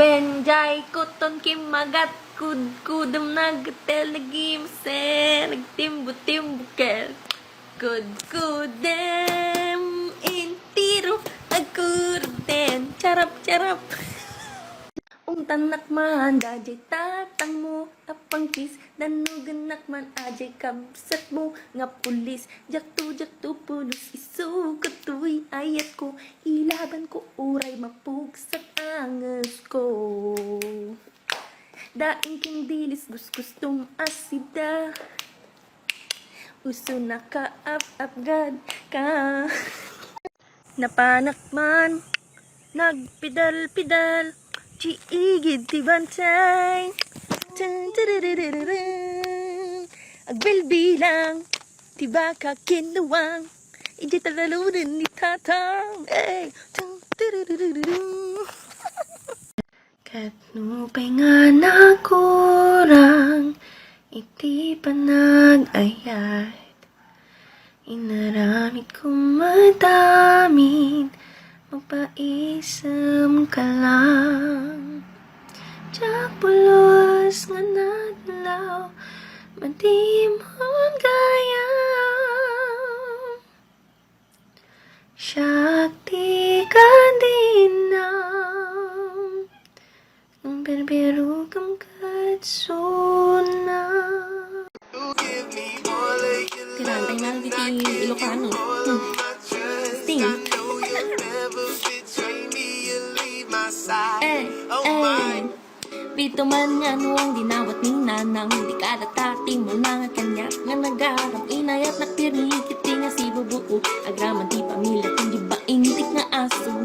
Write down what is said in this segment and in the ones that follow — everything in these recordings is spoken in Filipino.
When jay kuton kim magat kudam nagatel nagimse nagtimbo kel kudem intiro agkurden charap Ung tanak man dajay tatang mo apang kis danugan nakman ajay kabsat mo nga pulis jaktu pulos isugatuy ayat ko ilaban ko uray mapugsat angas ko daing king dilis gustong asida uso na ka up-gad ka napanak man nagpidal Chiigid ti bantay agbilbilang ti baka kinuwang iji talalunan ni tatang katnupay nga nakurang iti panag-ayat inaramit kong madamit magpaisam ka lang Diyak pulos nga nadlaw madimon gayam Shakti ka dinam ng berbero kam katsuna Tirantay na dito Ilocano Sting Bito man nga nuwang dinawat ni nanang Di kadatating mo na kanya nga nagarang inayat na pirikiti nga si bubuo Agraman ti pamilya kundi ba intik nga aso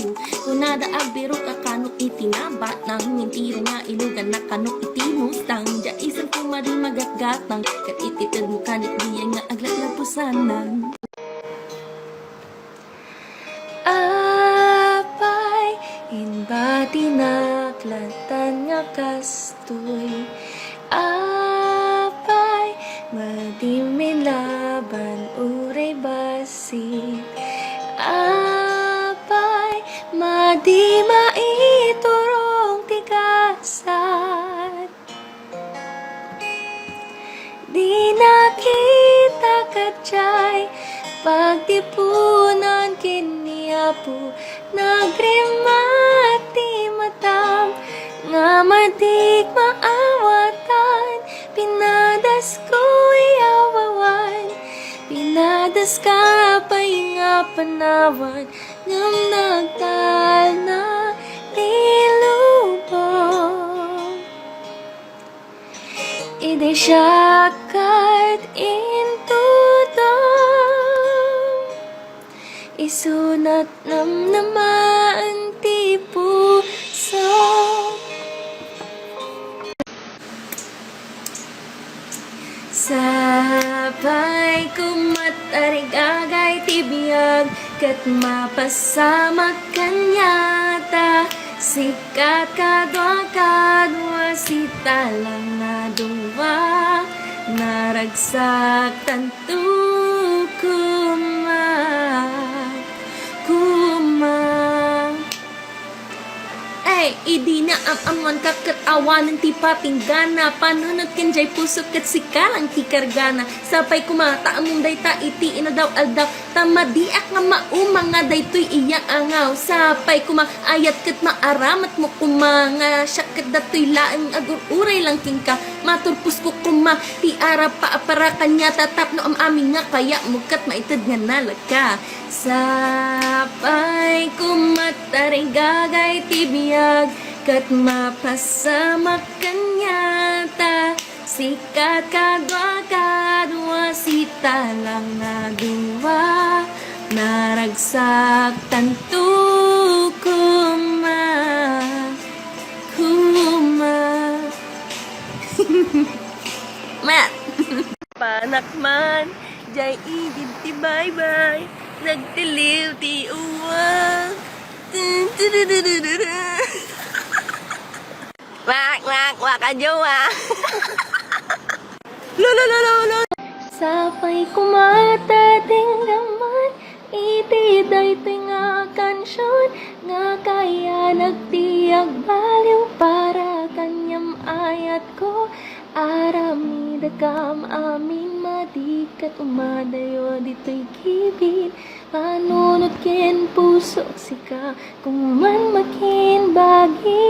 Kunada agbiro ka kanok itinabat nang intiro nga ilugan na kanok itinustang Diya isang kumari magatgatang kat ititid mo kanit diya nga aglatlapusanan Inbati naklatan nga kastoy Apay madimin laban uray basit Apay madi maiturong tigasat Di nakita kadyay pagtipunan kiniapo Nagrimati matam nga madik maawatan Pinadas ko'y awawan Pinadas ka pa'y nga panawan Ngam nagdal na nilubong Ide syakat into Isunat naman ti puso Sabay kumatarigagay ti biyag Kat mapasamak kanyata Sikat kadwa sita lang na duwa Naragsak tanto Idi na amon kakatawanan ti patinggana Panunod ken jay puso ket sikalang ti kargana Sapay kumata among dayta iti inadaw aldaw Tamadiak nga maumang nga daytoy iyang angaw Sapay kumaayat ket maaramat mo kumanga Syaket datoy laeng agururay lang king ka Maturpus ko kuma ti ara paapara kanya Tatap no aming nga kaya mo kat maitid nga nalagka Sapay kumataring gagay ti biyag Kat mapasamak kanyata Sikat kadwa sita lang na duwa Naragsak tanto kuma Mat Panak man Jay idid ti bye-bye Nagtiliw ti uwang Wak ajowa Lolo Sapay kumata tinggaman Iti day nga kansyon Nga kaya nagtiyag baliw pa mat ko aramida kam amin madikat umadayo dito'y gibin panunot ken puso sika kung man makin bagi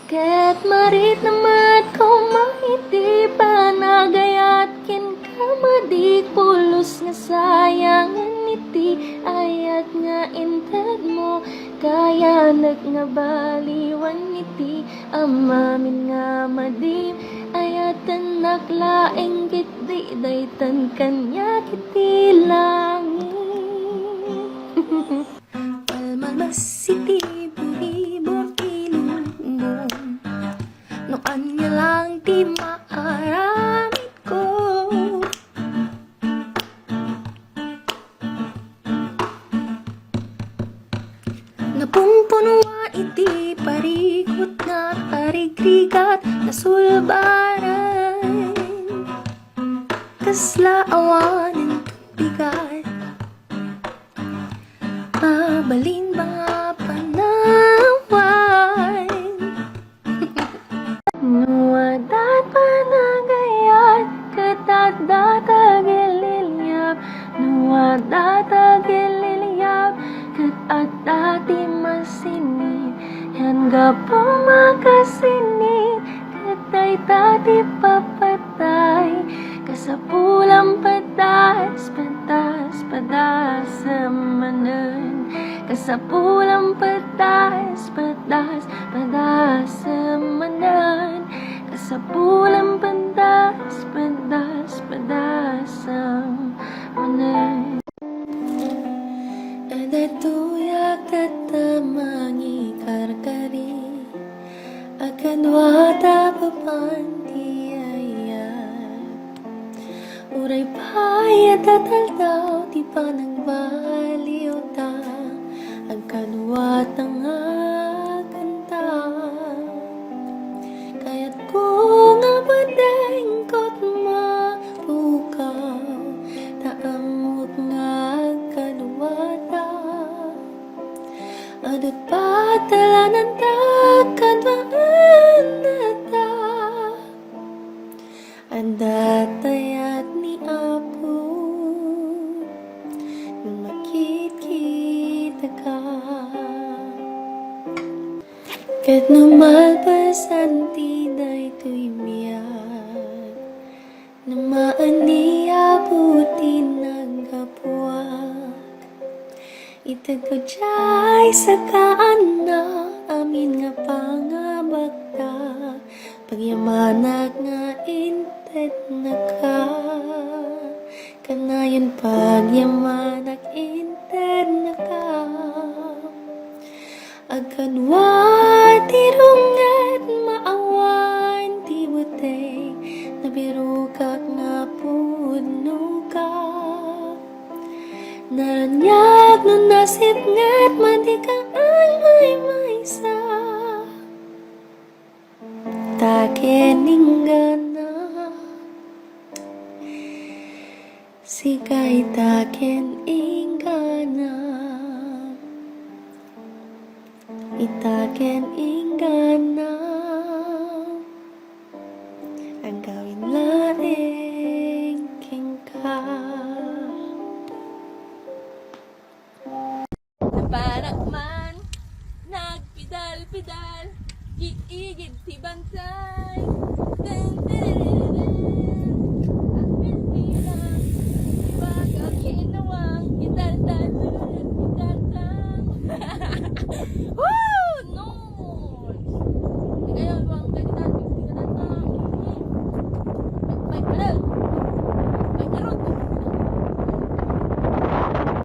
ket marit na mat ko maiti panagayat ken kamadik pulos nga sayangan iti ayat nga inted mo kaya nga baliwan iti amamin nga madim ayatan naklaeng kiti daytan kanya kiti langit palmalmas iti buhibor ilunggong no anya lang ti maaramid ko napungpunuan iti parikot nga parigrigat nasulbaran kasla awanin bigat mabalin mga panawan nuwadat panagayat katat datagililyap nuwadat agililyap kat dati masinit hangga po makasinit katay dati papatay kasapulang padas padas padas samanan kasapulang padas padas padas samanan kasapulang padas padas padas samanan Adatuyak tatamangi karkari akan wata papanti ayat uray payat tataldaw ti panangbaliw ta akan watang aganta kaya't kung abadeng kot mapukaw taamot nga kadwata adut patalanan ta kadwaan nata andatayat ni Apo nung makikita ka ket numalpasan ti daytoy biyak namaan ni Apo ti naggapuak itag ko jay sa kaana amin nga pangabagta pagyamanak nga inted na ka kanayon pagyamanak inted na ka agkanwa ti rungat maawan ti buteng nabirukak nga puno ka naranyag no nasip nga't madikaan may sa takeninggana sikay taken ingana itaken ingana ang gawin laing ka naparakman nagpidal-pidal giigid si bansay